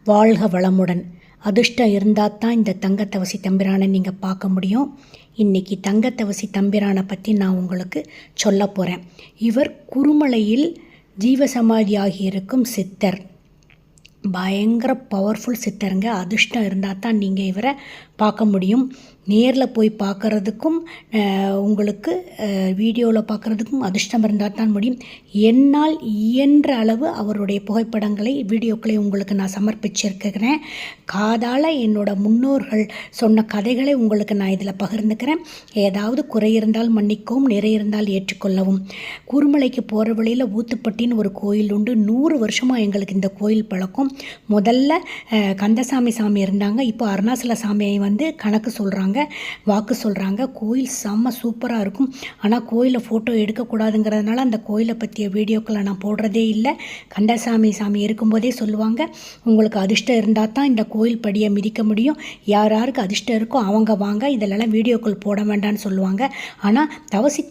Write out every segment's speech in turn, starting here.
வாழ்க வளமுடன். அதிர்ஷ்டம் இருந்தால் தான் இந்த தங்கத்தவசி தம்பிரானை நீங்கள் பார்க்க முடியும். இன்றைக்கி தங்கத்தவசி தம்பிரானை பற்றி நான் உங்களுக்கு சொல்ல போகிறேன். இவர் குருமலையில் ஜீவசமாதியாகி இருக்கும் சித்தர். பயங்கர பவர்ஃபுல் சித்தருங்க. அதிர்ஷ்டம் இருந்தால் தான் நீங்கள் இவரை பார்க்க முடியும். நேரில் போய் பார்க்குறதுக்கும் உங்களுக்கு வீடியோவில் பார்க்குறதுக்கும் அதிர்ஷ்டம் இருந்தால் தான் முடியும். என்னால் இயன்ற அளவு அவருடைய புகைப்படங்களை வீடியோக்களை உங்களுக்கு நான் சமர்ப்பிச்சிருக்கிறேன். காதால் என்னோடய முன்னோர்கள் சொன்ன கதைகளை உங்களுக்கு நான் இதில் பகிர்ந்துக்கிறேன். ஏதாவது குறை இருந்தால் மன்னிக்கவும், நிறை இருந்தால் ஏற்றுக்கொள்ளவும். குருமலைக்கு போகிற வழியில் ஊத்துப்பட்டின்னு ஒரு கோயில் உண்டு. 100 வருஷமாக எங்களுக்கு இந்த கோயில் பழக்கம். முதல்ல கந்தசாமி சாமி இருந்தாங்க. இப்போ அருணாசல சாமியை கணக்கு சொல்கிறாங்க, வாக்கு சொல்கிறாங்க. கோயில் செம்ம சூப்பராக இருக்கும். ஆனால் கோயிலில் ஃபோட்டோ எடுக்கக்கூடாதுங்கிறதுனால அந்த கோயிலை பற்றிய வீடியோக்களை நான் போடுறதே இல்லை. கந்தசாமி சாமி இருக்கும்போதே சொல்லுவாங்க, உங்களுக்கு அதிர்ஷ்டம் இருந்தால் தான் இந்த கோயில் படியை மிதிக்க முடியும், யாருக்கு அதிர்ஷ்டம் இருக்கோ அவங்க வாங்க, இதிலெல்லாம் வீடியோக்கள் போட வேண்டான்னு சொல்லுவாங்க. ஆனால் தவசி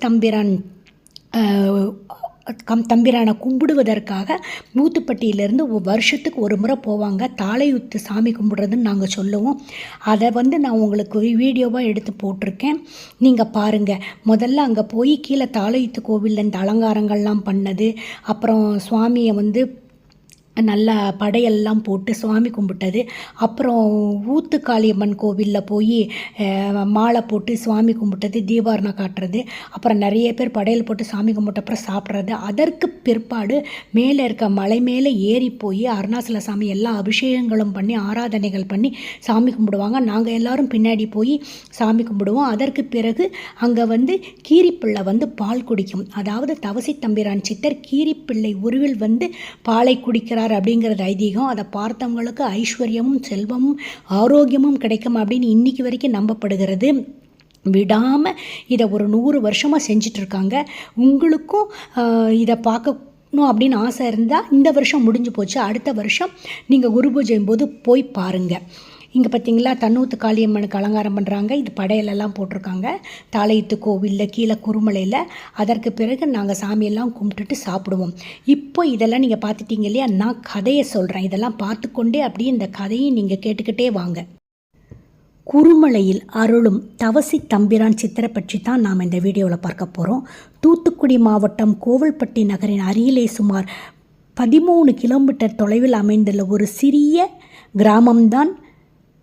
தம்பிரானை கும்பிடுவதற்காக ஊத்துப்பட்டியிலேருந்து வருஷத்துக்கு ஒரு முறை போவாங்க. தாளையுத்து சாமி கும்பிடுறதுன்னு நாங்கள் சொல்லுவோம். அதை நான் உங்களுக்கு வீடியோவாக எடுத்து போட்டிருக்கேன், நீங்கள் பாருங்கள். முதல்ல அங்கே போய் கீழே தாளையுத்து கோவிலில் இந்த அலங்காரங்கள்லாம் பண்ணது, அப்புறம் சுவாமியை நல்லா படையெல்லாம் போட்டு சுவாமி கும்பிட்டது, அப்புறம் ஊத்துக்காளியம்மன் கோவிலில் போய் மாலை போட்டு சுவாமி கும்பிட்டது, தீபாரணம் காட்டுறது, அப்புறம் நிறைய பேர் படையல் போட்டு சாமி கும்பிட்ட அப்புறம் சாப்பிட்றது. அதற்கு பிற்பாடு மேலே இருக்க மலை மேலே ஏறி போய் அருணாசல சாமி எல்லா அபிஷேகங்களும் பண்ணி ஆராதனைகள் பண்ணி சாமி கும்பிடுவாங்க. நாங்கள் எல்லோரும் பின்னாடி போய் சாமி கும்பிடுவோம். அதற்கு பிறகு அங்கே கீரிப்பிள்ளை பால் குடிக்கும். அதாவது தவசி தம்பிரான் சித்தர் கீரிப்பிள்ளை உருவில் பாலை குடிக்கிறார் அப்படிங்கிறது ஐதீகம். அதை பார்த்தவங்களுக்கு ஐஸ்வர்யமும் செல்வமும் ஆரோக்கியமும் கிடைக்கும் அப்படின்னு இன்னைக்கு வரைக்கும் நம்பப்படுகிறது. விடாமல் இதை ஒரு 100 வருஷமாக செஞ்சிட்ருக்காங்க. உங்களுக்கும் இதை பார்க்கணும் அப்படின்னு ஆசை இருந்தால் இந்த வருஷம் முடிஞ்சு போச்சு, அடுத்த வருஷம் நீங்கள் குரு பூஜையும் போது போய் பாருங்கள். இங்கே பார்த்தீங்களா, தன்னூத்து காளியம்மனுக்கு அலங்காரம் பண்ணுறாங்க. இது படையலெல்லாம் போட்டிருக்காங்க தாளையத்து கோவிலில் கீழே குருமலையில். அதற்கு பிறகு நாங்கள் சாமியெல்லாம் கும்பிட்டுட்டு சாப்பிடுவோம். இப்போ இதெல்லாம் நீங்கள் பார்த்துட்டீங்க இல்லையா, நான் கதையை சொல்கிறேன். இதெல்லாம் பார்த்துக்கொண்டே அப்படியே இந்த கதையை நீங்கள் கேட்டுக்கிட்டே வாங்க. குருமலையில் அருளும் தவசி தம்பிரான் சித்திரை பற்றி தான் நாம் இந்த வீடியோவில் பார்க்க போகிறோம். தூத்துக்குடி மாவட்டம் கோவில்பட்டி நகரின் அருகிலே சுமார் 13 கிலோமீட்டர் தொலைவில் அமைந்துள்ள ஒரு சிறிய கிராமம்தான்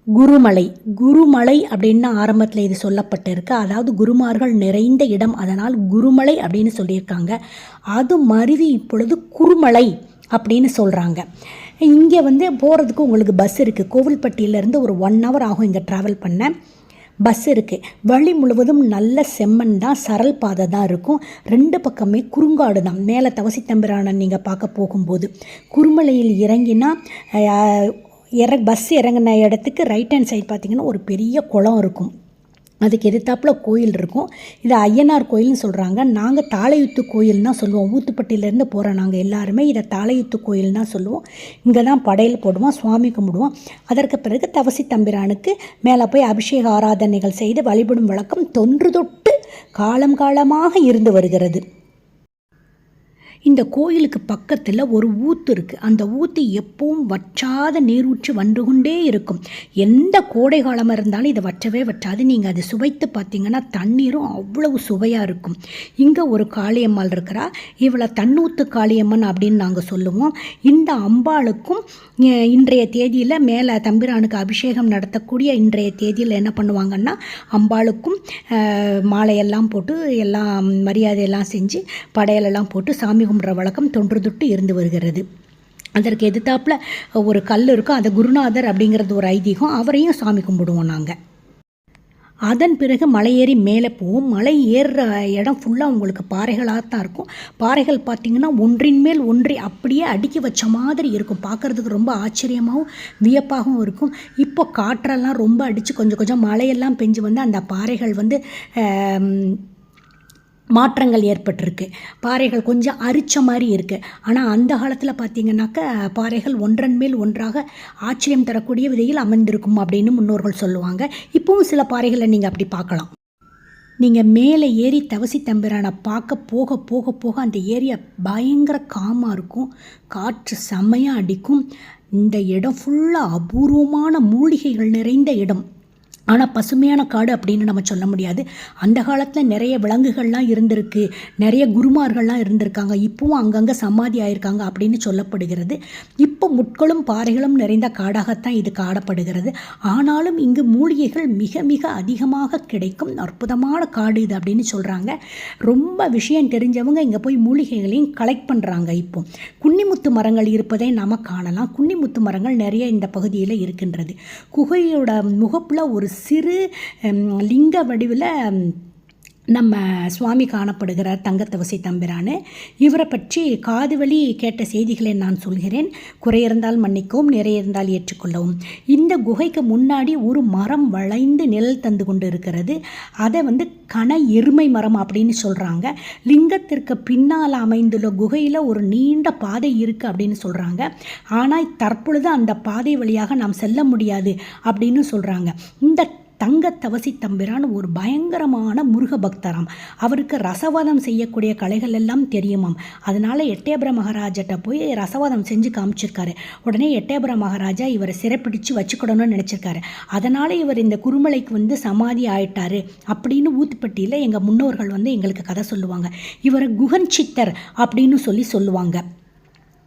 குருமலை. குருமலை அப்படின்னு ஆரம்பத்தில் இது சொல்லப்பட்டிருக்கு. அதாவது குருமார்கள் நிறைந்த இடம், அதனால் குருமலை அப்படின்னு சொல்லியிருக்காங்க. அது மருவி இப்பொழுது குருமலை அப்படின்னு சொல்கிறாங்க. இங்கே போகிறதுக்கு உங்களுக்கு பஸ் இருக்குது. கோவில்பட்டியிலேருந்து ஒரு 1 hour ஆகும் இங்கே ட்ராவல் பண்ண. பஸ் இருக்குது. வழி முழுவதும் நல்ல செம்மண் தான், சரல் பாதை தான் இருக்கும். 2 பக்கமே குறுங்காடு தான். மேலே தவசி தம்பிரானை நீங்கள் பார்க்க போகும்போது குருமலையில் இறங்கினா பஸ் இறங்கின இடத்துக்கு ரைட் ஹேண்ட் சைட் பார்த்திங்கன்னா ஒரு பெரிய குளம் இருக்கும். அதுக்கு எதிர்த்தாப்பில் கோயில் இருக்கும். இது ஐயனார் கோயில்னு சொல்கிறாங்க. நாங்கள் தாளையுத்து கோயில் தான் சொல்லுவோம். ஊத்துப்பட்டியிலேருந்து போகிற நாங்கள் எல்லாருமே இதை தாளையுத்து கோயில் தான் சொல்லுவோம். இங்கே தான் படையல் போடுவோம், சுவாமி கும்பிடுவோம். அதற்கு பிறகு தவசி தம்பிரானுக்கு மேலே போய் அபிஷேக ஆராதனைகள் செய்து வழிபடும் வழக்கம் தொன்று தொட்டு காலமாக இருந்து வருகிறது. இந்த கோயிலுக்கு பக்கத்தில் ஒரு ஊற்று இருக்குது. அந்த ஊற்று எப்பவும் வற்றாத நீரூற்று வந்து கொண்டே இருக்கும். எந்த கோடை காலமாக இருந்தாலும் இதை வற்றாது. நீங்கள் அதை சுவைத்து பார்த்தீங்கன்னா தண்ணீரும் அவ்வளவு சுவையாக இருக்கும். இங்கே ஒரு காளியம்மாள் இருக்கிறா. இவளை தன்னூத்து காளியம்மன் அப்படின்னு நாங்கள் சொல்லுவோம். இந்த அம்பாளுக்கும் இன்றைய தேதியில் மேலே தம்பிரானுக்கு அபிஷேகம் நடத்தக்கூடிய இன்றைய தேதியில் என்ன பண்ணுவாங்கன்னா, அம்பாளுக்கும் மாலையெல்லாம் போட்டு எல்லாம் மரியாதையெல்லாம் செஞ்சு படையலெல்லாம் போட்டு சாமி கும்பிட்ற வழக்கம் தொன்று தொட்டு இருந்து வருகிறது. அதற்கு எதிர்த்தாப்பில் ஒரு கல் இருக்கும். அது குருநாதர் அப்படிங்கிறது ஒரு ஐதீகம். அவரையும் சாமி கும்பிடுவோம் நாங்கள். அதன் பிறகு மலை ஏறி மேலே போவோம். மலை ஏறுற இடம் ஃபுல்லாக உங்களுக்கு பாறைகளாக தான் இருக்கும். பாறைகள் பார்த்திங்கன்னா ஒன்றின் மேல் ஒன்றி அப்படியே அடுக்கி வச்ச மாதிரி இருக்கும். பார்க்குறதுக்கு ரொம்ப ஆச்சரியமாகவும் வியப்பாகவும் இருக்கும். இப்போ காற்றெல்லாம் ரொம்ப அடித்து கொஞ்சம் மழையெல்லாம் பெஞ்சு அந்த பாறைகள் மாற்றங்கள் ஏற்பட்டிருக்கு. பாறைகள் கொஞ்சம் அரிச்ச மாதிரி இருக்குது. ஆனால் அந்த காலத்தில் பார்த்திங்கனாக்கா பாறைகள் ஒன்றன் மேல் ஒன்றாக ஆச்சரியம் தரக்கூடிய விதையில் அமைந்திருக்கும் அப்படின்னு முன்னோர்கள் சொல்லுவாங்க. இப்போவும் சில பாறைகளை நீங்கள் அப்படி பார்க்கலாம். நீங்கள் மேலே ஏறி தவசி தம்பிரானை பார்க்க போக போக போக அந்த ஏரியா பயங்கர காமாக இருக்கும். காற்று செம்மையாக அடிக்கும். இந்த இடம் ஃபுல்லாக அபூர்வமான மூலிகைகள் நிறைந்த இடம். ஆனால் பசுமையான காடு அப்படின்னு நம்ம சொல்ல முடியாது. அந்த காலத்தில் நிறைய விலங்குகள்லாம் இருந்திருக்கு, நிறைய குருமார்கள்லாம் இருந்திருக்காங்க, இப்போவும் அங்கங்கே சமாதி ஆயிருக்காங்க அப்படின்னு சொல்லப்படுகிறது. இப்போ முட்களும் பாறைகளும் நிறைந்த காடாகத்தான் இது காணப்படுகிறது. ஆனாலும் இங்கு மூலிகைகள் மிக மிக அதிகமாக கிடைக்கும் அற்புதமான காடு இது அப்படின்னு சொல்கிறாங்க. ரொம்ப விஷயம் தெரிஞ்சவங்க இங்கே போய் மூலிகைகளையும் கலெக்ட் பண்ணுறாங்க. இப்போ குன்னிமுத்து மரங்கள் இருப்பதை நாம் காணலாம். குன்னிமுத்து மரங்கள் நிறைய இந்த பகுதியில் இருக்கின்றது. குகையோட முகப்பில் ஒரு சிறு லிங்க வடிவில் நம்ம சுவாமி காணப்படுகிறார், தங்கத்தவசி தம்பிரான். இவரை பற்றி காது வழி கேட்ட செய்திகளை நான் சொல்கிறேன். குறையிருந்தால் மன்னிக்கவும், நிறைய இருந்தால் ஏற்றுக்கொள்ளவும். இந்த குகைக்கு முன்னாடி ஒரு மரம் வளைந்து நிழல் தந்து கொண்டு இருக்கிறது. அதை கன எருமை மரம் அப்படின்னு சொல்கிறாங்க. லிங்கத்திற்கு பின்னால் அமைந்துள்ள குகையில் ஒரு நீண்ட பாதை இருக்குது அப்படின்னு சொல்கிறாங்க. ஆனால் தற்பொழுது அந்த பாதை வழியாக நாம் செல்ல முடியாது அப்படின்னு சொல்கிறாங்க. இந்த தங்கத்தவசி தம்பிரான் ஒரு பயங்கரமான முருக பக்தராம். அவருக்கு ரசவாதம் செய்யக்கூடிய கலைகள் எல்லாம் தெரியுமாம். அதனால் எட்டயபுர மகாராஜாட்ட போய் ரசவாதம் செஞ்சு காமிச்சிருக்காரு. உடனே எட்டயபுர மகாராஜா இவரை சிறைப்பிடிச்சு வச்சுக்கிடணும்னு நினச்சிருக்காரு. அதனால் இவர் இந்த குருமலைக்கு சமாதி ஆயிட்டாரு அப்படின்னு ஊத்துப்பட்டியில் எங்கள் முன்னோர்கள் எங்களுக்கு கதை சொல்லுவாங்க. இவரை குகன் சித்தர் அப்படின்னு சொல்லுவாங்க.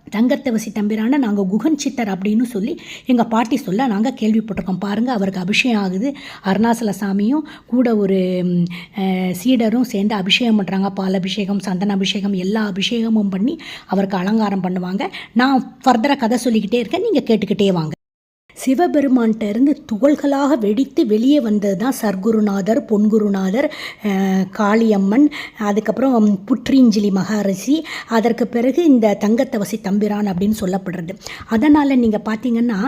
தங்கத்தவசி தம்பிரான நாங்கள் குகன் சித்தர் அப்படின்னு சொல்லி எங்கள் பாட்டி சொல்ல நாங்கள் கேள்விப்பட்டிருக்கோம். பாருங்கள், அவருக்கு அபிஷேகம் ஆகுது. அருணாசல சாமியும் கூட ஒரு சீடரும் சேர்ந்து அபிஷேகம் பண்ணுறாங்க. பால் அபிஷேகம், சந்தன அபிஷேகம், எல்லா அபிஷேகமும் பண்ணி அவருக்கு அலங்காரம் பண்ணுவாங்க. நான் ஃபர்தராக கதை சொல்லிக்கிட்டே இருக்கேன், நீங்கள் கேட்டுக்கிட்டே வாங்க. சிவபெருமான்கிட்ட இருந்து துகள்களாக வெடித்து வெளியே வந்தது தான் சர்க்குருநாதர், பொன்குருநாதர், காளியம்மன், அதுக்கப்புறம் புற்றீஞ்சலி மகாரிஷி, அதற்கு பிறகு இந்த தங்கத்தவசி தம்பிரான் அப்படின்னு சொல்லப்படுறது. அதனால் நீங்கள் பார்த்தீங்கன்னா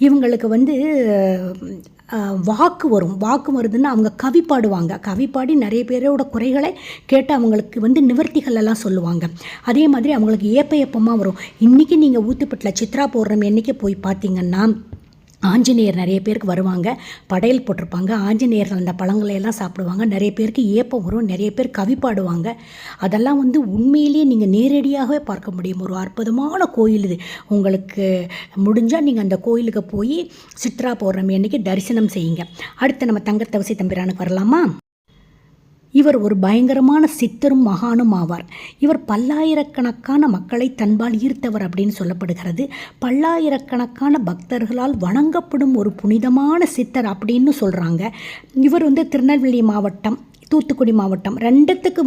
இவங்களுக்கு வாக்கு வரும். வாக்கு வருதுன்னா அவங்க கவி பாடுவாங்க. கவி பாடி நிறைய பேரோட குறைகளை கேட்டு அவங்களுக்கு நிவர்த்திகள் எல்லாம் சொல்லுவாங்க. அதே மாதிரி அவங்களுக்கு ஏப்பமாக வரும். இன்றைக்கி நீங்கள் ஊத்துப்பட்டில் சித்ரா பௌர்ணமி என்றைக்கு போய் பார்த்தீங்கன்னா ஆஞ்சநேயர் நிறைய பேருக்கு வருவாங்க, படையல் போட்டிருப்பாங்க. ஆஞ்சநேயர் அந்த பழங்களையெல்லாம் சாப்பிடுவாங்க. நிறைய பேருக்கு ஏப்பம் வரும், நிறைய பேர் கவி பாடுவாங்க. அதெல்லாம் உண்மையிலேயே நீங்கள் நேரடியாகவே பார்க்க முடியும். ஒரு அற்புதமான கோயில் இது. உங்களுக்கு முடிஞ்சால் நீங்கள் அந்த கோயிலுக்கு போய் சித்ரா பௌர்ணமி அன்னைக்கு தரிசனம் செய்யுங்க. அடுத்து நம்ம தங்கத்தவசி தம்பிரானுக்கு வரலாமா? இவர் ஒரு பயங்கரமான சித்தரும் மகானும் ஆவார். இவர் பல்லாயிரக்கணக்கான மக்களை தன்பால் ஈர்த்தவர் அப்படின்னு சொல்லப்படுகிறது. பல்லாயிரக்கணக்கான பக்தர்களால் வணங்கப்படும் ஒரு புனிதமான சித்தர் அப்படின்னு சொல்கிறாங்க. இவர் திருநெல்வேலி மாவட்டம், தூத்துக்குடி மாவட்டம் ரெண்டுத்துக்கு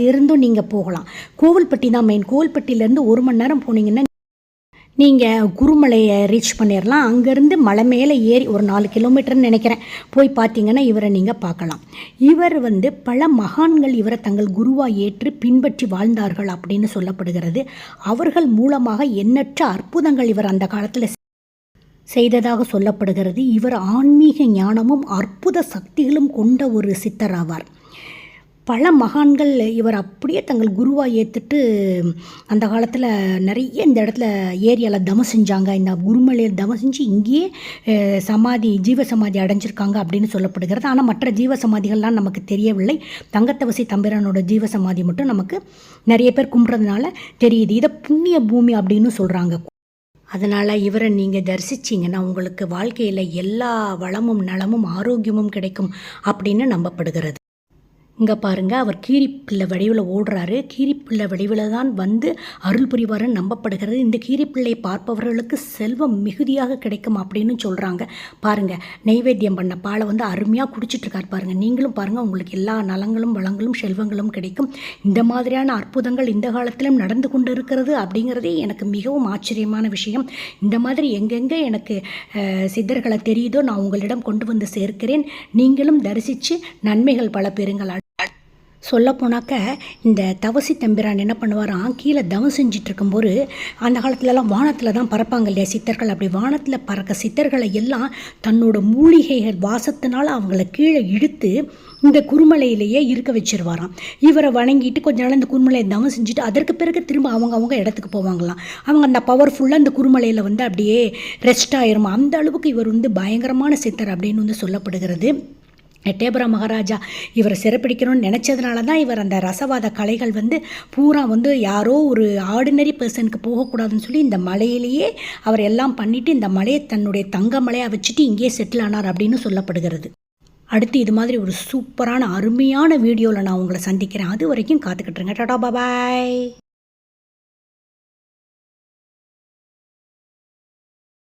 இருந்தும் நீங்கள் போகலாம். கோவில்பட்டி தான் மெயின். கோவில்பட்டியிலேருந்து 1 மணி நேரம் போனீங்கன்னா நீங்கள் குருமலையை ரீச் பண்ணிடலாம். அங்கேருந்து மலை மேலே ஏறி ஒரு 4 கிலோமீட்டர்னு நினைக்கிறேன் போய் பார்த்தீங்கன்னா இவரை நீங்கள் பார்க்கலாம். இவர் பல மகான்கள் இவரை தங்கள் குருவாக ஏற்று பின்பற்றி வாழ்ந்தார்கள் அப்படின்னு சொல்லப்படுகிறது. அவர்கள் மூலமாக எண்ணற்ற அற்புதங்கள் இவர் அந்த காலத்தில் செய்ததாக சொல்லப்படுகிறது. இவர் ஆன்மீக ஞானமும் அற்புத சக்திகளும் கொண்ட ஒரு சித்தர் ஆவார். பல மகான்கள் இவர் அப்படியே தங்கள் குருவாக ஏற்றுட்டு அந்த காலத்தில் நிறைய இந்த இடத்துல ஏரியாவில் தவம் செஞ்சாங்க. இந்த குருமலையில் தவம் செஞ்சு இங்கேயே ஜீவசமாதி அடைஞ்சிருக்காங்க அப்படின்னு சொல்லப்படுகிறது. ஆனால் மற்ற ஜீவசமாதிகள்லாம் நமக்கு தெரியவில்லை. தங்கத்தவசி தம்பிரானோட ஜீவசமாதி மட்டும் நமக்கு நிறைய பேர் கும்பிட்றதுனால தெரியுது. இதை புண்ணிய பூமி அப்படின்னு சொல்கிறாங்க. அதனால் இவரை நீங்கள் தரிசிச்சிங்கன்னா உங்களுக்கு வாழ்க்கையில் எல்லா வளமும் நலமும் ஆரோக்கியமும் கிடைக்கும் அப்படின்னு நம்பப்படுகிறது. இங்கே பாருங்கள், அவர் கீரிப்பிள்ளை வடிவில் ஓடுறாரு. கீரிப்பிள்ளை வடிவில் தான் அருள் புரிவாருன்னு நம்பப்படுகிறது. இந்த கீரிப்பிள்ளையை பார்ப்பவர்களுக்கு செல்வம் மிகுதியாக கிடைக்கும் அப்படின்னு சொல்கிறாங்க. பாருங்கள், நெய்வேத்தியம் பண்ண பாலை அருமையாக குடிச்சிட்ருக்கார் பாருங்கள். நீங்களும் பாருங்கள், உங்களுக்கு எல்லா நலங்களும் வளங்களும் செல்வங்களும் கிடைக்கும். இந்த மாதிரியான அற்புதங்கள் இந்த காலத்திலும் நடந்து கொண்டு இருக்கிறது அப்படிங்கிறதே எனக்கு மிகவும் ஆச்சரியமான விஷயம். இந்த மாதிரி எங்கெங்கே எனக்கு சித்தர்களை தெரியுதோ நான் உங்களிடம் கொண்டு சேர்க்கிறேன். நீங்களும் தரிசித்து நன்மைகள் பல பெறுங்கள். சொல்லப்போனாக்க இந்த தவசி தம்பிரான் என்ன பண்ணுவாராம், கீழே தவம் செஞ்சிட்டு இருக்கும்போது அந்த காலத்துலலாம் வானத்தில் தான் பறப்பாங்க இல்லையா சித்தர்கள். அப்படி வானத்தில் பறக்க சித்தர்களை எல்லாம் தன்னோட மூலிகைகள் வாசத்தினால் அவங்கள கீழே இழுத்து இந்த குருமலையிலேயே இருக்க வச்சிருவாராம். இவரை வணங்கிட்டு கொஞ்ச நாள் இந்த குருமலையை தவம் செஞ்சுட்டு அதற்கு பிறகு திரும்ப அவங்க இடத்துக்கு போவாங்களாம். அவங்க அந்த பவர்ஃபுல்லாக இந்த குருமலையில் அப்படியே ரெஸ்ட் ஆயிருமா. அந்த அளவுக்கு இவர் பயங்கரமான சித்தர் அப்படின்னு சொல்லப்படுகிறது. எட்டயபுர மகாராஜா இவரை சிறைப்பிடிக்கணும்னு நினச்சதுனால தான் இவர் அந்த ரசவாத கலைகள் பூரா யாரோ ஒரு ஆர்டினரி பர்சனுக்கு போகக்கூடாதுன்னு சொல்லி இந்த மலையிலேயே அவர் எல்லாம் பண்ணிவிட்டு இந்த மலையை தன்னுடைய தங்க மலையாக வச்சுட்டு இங்கேயே செட்டில் ஆனார் அப்படின்னு சொல்லப்படுகிறது. அடுத்து இது மாதிரி ஒரு சூப்பரான அருமையான வீடியோவில் நான் உங்களை சந்திக்கிறேன். அது வரைக்கும் காத்துக்கிட்டுருங்க. டாடா பாய்.